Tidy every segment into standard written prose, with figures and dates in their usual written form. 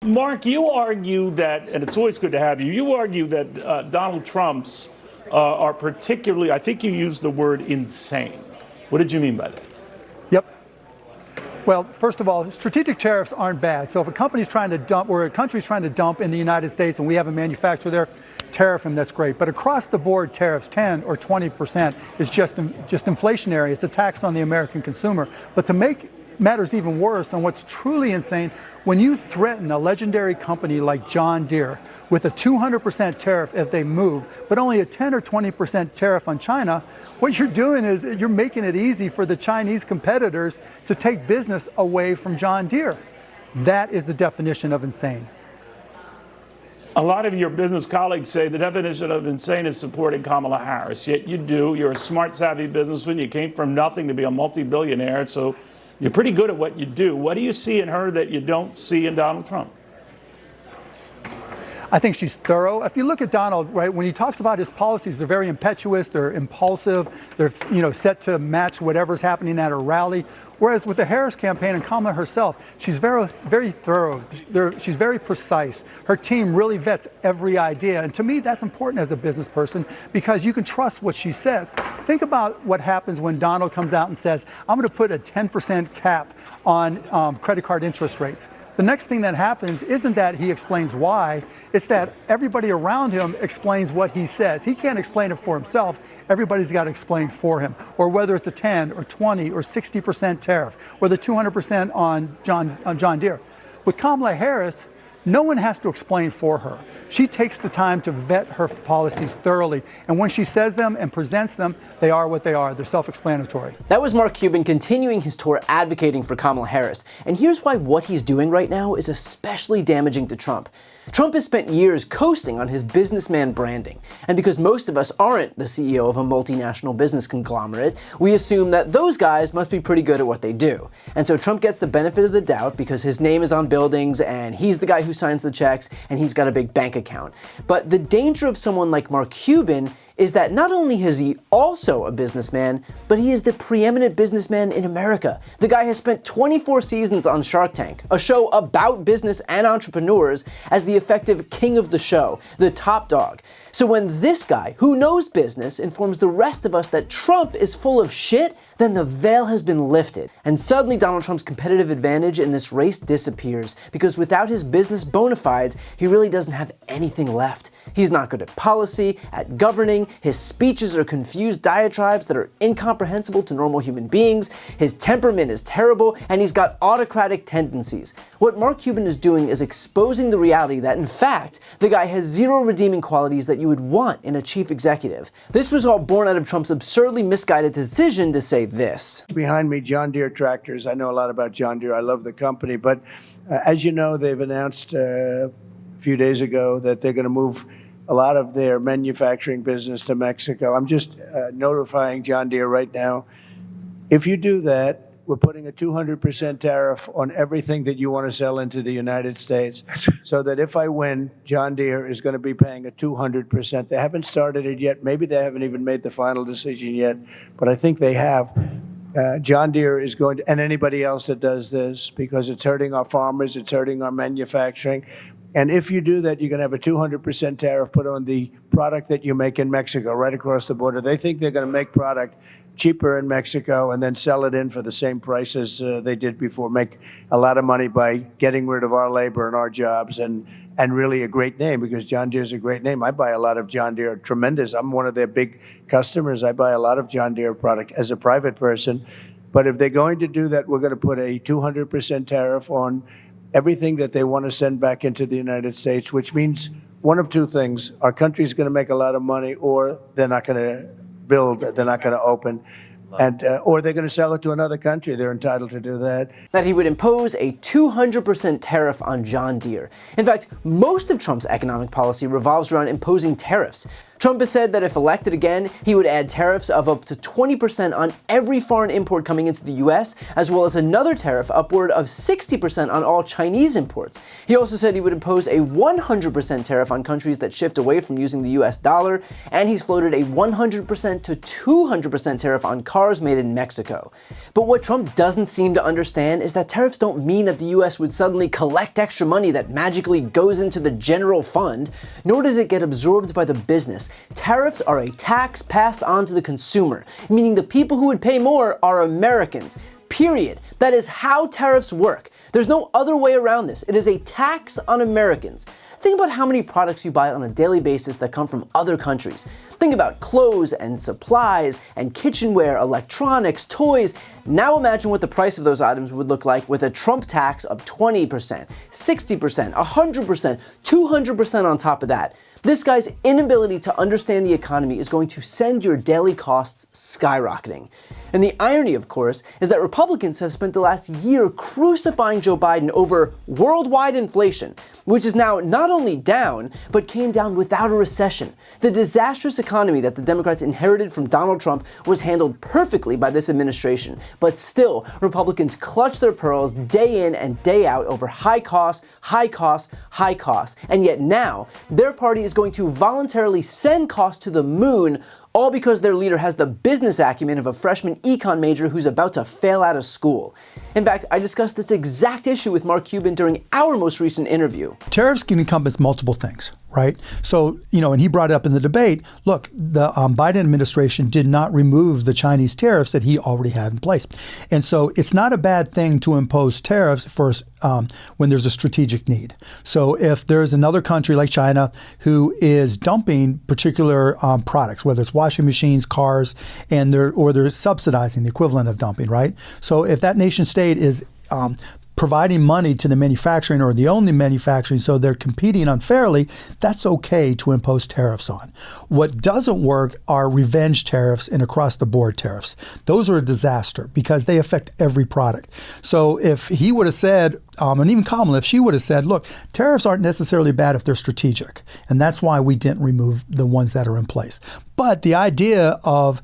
Mark, you argue that, and it's always good to have you, you argue that Donald Trump's are particularly, I think you used the word insane. What did you mean by that? Yep. Well, first of all, strategic tariffs aren't bad. So if a company's trying to dump, or a country's trying to dump in the United States and we have a manufacturer there, tariff them, that's great. But across the board tariffs, 10 or 20% is just inflationary. It's a tax on the American consumer. But to make matters even worse, and what's truly insane, when you threaten a legendary company like John Deere with a 200% tariff if they move, but only a 10 or 20% tariff on China, what you're doing is you're making it easy for the Chinese competitors to take business away from John Deere. That is the definition of insane. A lot of your business colleagues say the definition of insane is supporting Kamala Harris, yet you do. You're a smart, savvy businessman. You came from nothing to be a multi-billionaire, so you're pretty good at what you do. What do you see in her that you don't see in Donald Trump? I think she's thorough. If you look at Donald, right, when he talks about his policies, they're very impetuous, they're impulsive, they're set to match whatever's happening at a rally. Whereas with the Harris campaign and Kamala herself, she's very thorough. She's very precise. Her team really vets every idea. And to me, that's important as a business person because you can trust what she says. Think about what happens when Donald comes out and says, I'm going to put a 10% cap on credit card interest rates. The next thing that happens isn't that he explains why, it's that everybody around him explains what he says. He can't explain it for himself. Everybody's got to explain for him. Or whether it's a 10 or 20 or 60% tariff, or the 200% on John Deere. With Kamala Harris, no one has to explain for her. She takes the time to vet her policies thoroughly. And when she says them and presents them, they are what they are. They're self-explanatory. That was Mark Cuban continuing his tour advocating for Kamala Harris. And here's why what he's doing right now is especially damaging to Trump. Trump has spent years coasting on his businessman branding. And because most of us aren't the CEO of a multinational business conglomerate, we assume that those guys must be pretty good at what they do. And so Trump gets the benefit of the doubt because his name is on buildings and he's the guy who signs the checks and he's got a big bank account. But the danger of someone like Mark Cuban is that not only is he also a businessman, but he is the preeminent businessman in America. The guy has spent 24 seasons on Shark Tank, a show about business and entrepreneurs, as the effective king of the show, the top dog. So when this guy, who knows business, informs the rest of us that Trump is full of shit, then the veil has been lifted. And suddenly Donald Trump's competitive advantage in this race disappears, because without his business bona fides, he really doesn't have anything left. He's not good at policy, at governing, his speeches are confused diatribes that are incomprehensible to normal human beings, his temperament is terrible, and he's got autocratic tendencies. What Mark Cuban is doing is exposing the reality that, in fact, the guy has zero redeeming qualities that you would want in a chief executive. This was all born out of Trump's absurdly misguided decision to say this. Behind me, John Deere tractors. I know a lot about John Deere. I love the company. But as you know, they've announced a few days ago that they're going to move a lot of their manufacturing business to Mexico. I'm just notifying John Deere right now. If you do that, we're putting a 200% tariff on everything that you want to sell into the United States, so that if I win, John Deere is going to be paying a 200%. They haven't started it yet. Maybe they haven't even made the final decision yet, but I think they have. John Deere is going to, and anybody else that does this, because it's hurting our farmers, it's hurting our manufacturing. And if you do that, you're going to have a 200% tariff put on the product that you make in Mexico, right across the border. They think they're going to make product cheaper in Mexico and then sell it in for the same prices they did before, make a lot of money by getting rid of our labor and our jobs, and really a great name, because John Deere is a great name. I buy a lot of John Deere, tremendous. I'm one of their big customers. I buy a lot of John Deere product as a private person. But if they're going to do that, we're going to put a 200% tariff on everything that they want to send back into the United States, which means one of two things. Our country's going to make a lot of money, or they're not going to build, they're not going to open, and or they're going to sell it to another country. They're entitled to do that. That he would impose a 200% tariff on John Deere. In fact, most of Trump's economic policy revolves around imposing tariffs. Trump has said that if elected again, he would add tariffs of up to 20% on every foreign import coming into the US, as well as another tariff upward of 60% on all Chinese imports. He also said he would impose a 100% tariff on countries that shift away from using the US dollar, and he's floated a 100% to 200% tariff on cars made in Mexico. But what Trump doesn't seem to understand is that tariffs don't mean that the US would suddenly collect extra money that magically goes into the general fund, nor does it get absorbed by the business. Tariffs are a tax passed on to the consumer, meaning the people who would pay more are Americans. Period. That is how tariffs work. There's no other way around this. It is a tax on Americans. Think about how many products you buy on a daily basis that come from other countries. Think about clothes and supplies and kitchenware, electronics, toys. Now imagine what the price of those items would look like with a Trump tax of 20%, 60%, 100%, 200% on top of that. This guy's inability to understand the economy is going to send your daily costs skyrocketing. And the irony, of course, is that Republicans have spent the last year crucifying Joe Biden over worldwide inflation, which is now not only down, but came down without a recession. The disastrous economy that the Democrats inherited from Donald Trump was handled perfectly by this administration. But still, Republicans clutch their pearls day in and day out over high costs, high costs, high costs. And yet now, their party is going to voluntarily send costs to the moon, all because their leader has the business acumen of a freshman econ major who's about to fail out of school. In fact, I discussed this exact issue with Mark Cuban during our most recent interview. Tariffs can encompass multiple things, right? So, and he brought up in the debate, look, the Biden administration did not remove the Chinese tariffs that he already had in place. And so it's not a bad thing to impose tariffs first when there's a strategic need. So if there's another country like China who is dumping particular products, whether it's washing machines, cars, and they're subsidizing the equivalent of dumping, right? So if that nation state is providing money to the manufacturing or the only manufacturing, so they're competing unfairly, that's okay to impose tariffs on. What doesn't work are revenge tariffs and across-the-board tariffs. Those are a disaster because they affect every product. So if he would have said, and even Kamala, if she would have said, look, tariffs aren't necessarily bad if they're strategic, and that's why we didn't remove the ones that are in place. But the idea of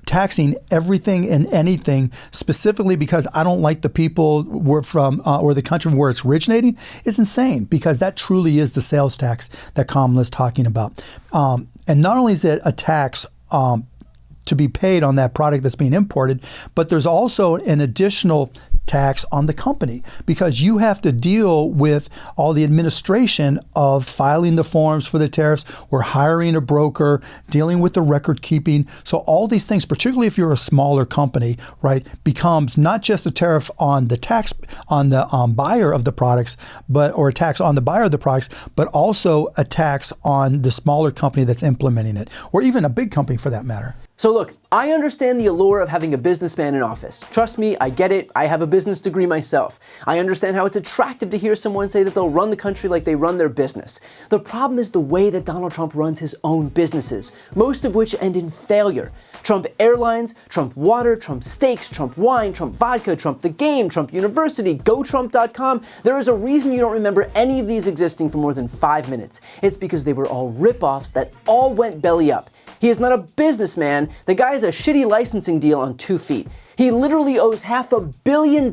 taxing everything and anything specifically because I don't like the people we're from or the country where it's originating is insane, because that truly is the sales tax that Kamala is talking about. And not only is it a tax to be paid on that product that's being imported, but there's also an additional tax on the company, because you have to deal with all the administration of filing the forms for the tariffs, or hiring a broker, dealing with the record keeping. So all these things, particularly if you're a smaller company, right, becomes not just a tariff on the tax on the buyer of the products, or a tax on the buyer of the products, but also a tax on the smaller company that's implementing it, or even a big company for that matter. So look, I understand the allure of having a businessman in office. Trust me, I get it. I have a business degree myself. I understand how it's attractive to hear someone say that they'll run the country like they run their business. The problem is the way that Donald Trump runs his own businesses, most of which end in failure. Trump Airlines, Trump Water, Trump Steaks, Trump Wine, Trump Vodka, Trump The Game, Trump University, GoTrump.com. There is a reason you don't remember any of these existing for more than 5 minutes. It's because they were all rip-offs that all went belly up. He is not a businessman. The guy has a shitty licensing deal on 2 feet. He literally owes $500 million,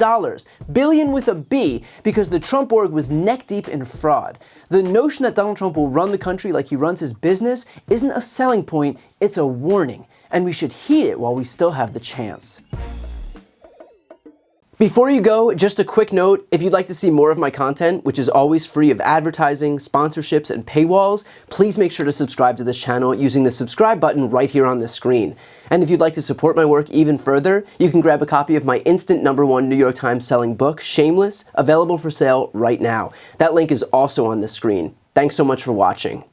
billion with a B, because the Trump org was neck deep in fraud. The notion that Donald Trump will run the country like he runs his business isn't a selling point, it's a warning. And we should heed it while we still have the chance. Before you go, just a quick note, if you'd like to see more of my content, which is always free of advertising, sponsorships, and paywalls, please make sure to subscribe to this channel using the subscribe button right here on the screen. And if you'd like to support my work even further, you can grab a copy of my instant #1 New York Times selling book, Shameless, available for sale right now. That link is also on the screen. Thanks so much for watching.